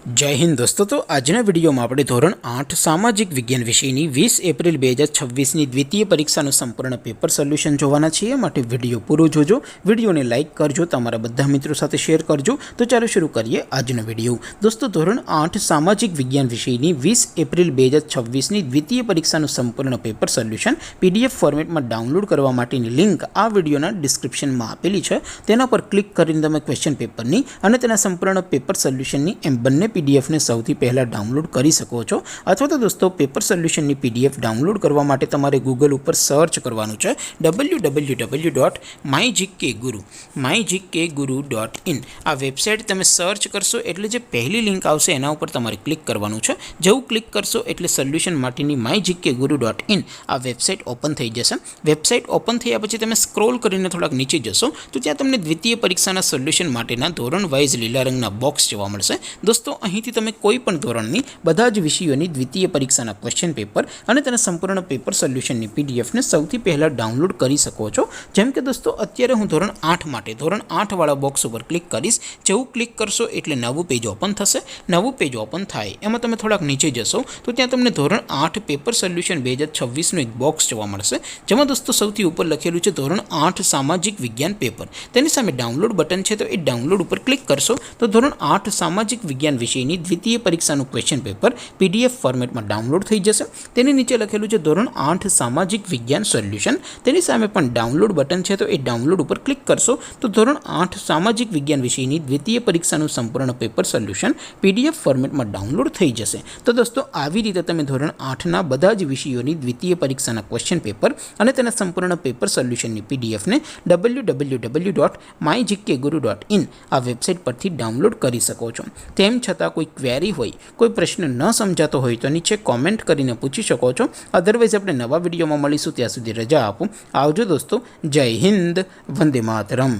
जय हिंद दोस्तों। तो आजना विडियो में આપણે ધોરણ 8 સામાજિક વિજ્ઞાન વિષયની 20 એપ્રિલ 2026ની દ્વિતીય પરીક્ષાનું સંપૂર્ણ પેપર સોલ્યુશન જોવાના છીએ। માટે વિડિયો પૂરો જોજો, વિડિયોને લાઈક કરજો, તમારા બધા મિત્રો સાથે શેર કરજો। તો ચાલો શરૂ કરીએ આજનો વિડિયો। દોસ્તો ધોરણ 8 સામાજિક વિજ્ઞાન વિષયની 20 એપ્રિલ 2026ની દ્વિતીય પરીક્ષાનું સંપૂર્ણ પેપર સોલ્યુશન પીડીએફ ફોર્મેટમાં ડાઉનલોડ કરવા માટેની લિંક આ વિડિયોના ડિસ્ક્રિપ્શનમાં આપેલી છે। તેના પર ક્લિક કરીને તમે ક્વેશ્ચન પેપરની અને તેના સંપૂર્ણ પેપર સોલ્યુશનની એમ બંને पीडीएफ ने સૌથી પહેલા ડાઉનલોડ કરી શકો છો। અથવા તો દોસ્તો પેપર સોલ્યુશનની પીડીએફ ડાઉનલોડ કરવા માટે તમારે ગૂગલ ઉપર સર્ચ કરવાનું છે www.mygkguru.in। આ વેબસાઇટ તમે સર્ચ કરશો એટલે જે પહેલી લિંક આવશે એના ઉપર તમારે ક્લિક કરવાનું છે। જેવું ક્લિક કરશો એટલે સોલ્યુશન માટેની mygkguru.in આ વેબસાઇટ ઓપન થઈ જશે। વેબસાઇટ ઓપન થયા પછી તમે સ્ક્રોલ કરીને થોડાક નીચે જશો તો ત્યાં તમને દ્વિતીય પરીક્ષાના સોલ્યુશન માટેના ધોરણ વાઇઝ લીલા રંગના બોક્સ જોવા મળશે। દોસ્તો અહીંથી તમે કોઈ પણ ધોરણની બધા જ વિષયોની દ્વિતીય પરીક્ષાના ક્વેશ્ચન પેપર અને તેના સંપૂર્ણ પેપર સોલ્યુશનની પીડીએફને સૌથી પહેલા ડાઉનલોડ કરી શકો છો। જેમ કે દોસ્તો અત્યારે હું ધોરણ 8 માટે ધોરણ 8 વાળા બોક્સ ઉપર ક્લિક કરીશ। જેવું ક્લિક કરશો એટલે નવું પેજ ઓપન થશે। નવું પેજ ઓપન થાય એમાં તમે થોડાક નીચે જશો તો ત્યાં તમને ધોરણ 8 પેપર સોલ્યુશન 2026નું એક બોક્સ જોવા મળશે। જેમાં દોસ્તો સૌથી ઉપર લખેલું છે ધોરણ 8 સામાજિક વિજ્ઞાન પેપર। તેની સામે ડાઉનલોડ બટન છે તો એ ડાઉનલોડ ઉપર ક્લિક કરશો તો ધોરણ 8 સામાજિક વિજ્ઞાન વિષયની દ્વિતીય પરીક્ષાનું ક્વેશ્ચન પેપર પીડીએફ ફોર્મેટમાં ડાઉનલોડ થઈ જશે। તેની નીચે લખેલું છે ધોરણ 8 સામાજિક વિજ્ઞાન સોલ્યુશન। તેની સામે પણ ડાઉનલોડ બટન છે તો એ ડાઉનલોડ ઉપર ક્લિક કરશો તો ધોરણ 8 સામાજિક વિજ્ઞાન વિષયની દ્વિતીય પરીક્ષાનું સંપૂર્ણ પેપર સોલ્યુશન પીડીએફ ફોર્મેટમાં ડાઉનલોડ થઈ જશે। તો દોસ્તો આવી રીતે તમે ધોરણ 8ના બધા જ વિષયોની દ્વિતીય પરીક્ષાના ક્વેશ્ચન પેપર અને તેના સંપૂર્ણ પેપર સોલ્યુશનની પીડીએફને www.mygkguru.in આ વેબસાઇટ પરથી ડાઉનલોડ કરી શકો છો। તેમ છતાં કોઈ ક્વેરી હોય, કોઈ પ્રશ્ન ન સમજાતો હોય તો નીચે કોમેન્ટ કરીને પૂછી શકો છો। અધરવાઇઝ આપણે નવા વિડીયોમાં મળીશું, ત્યાં સુધી રજા આપો। આવજો દોસ્તો। જય હિન્દ, વંદે માતરમ।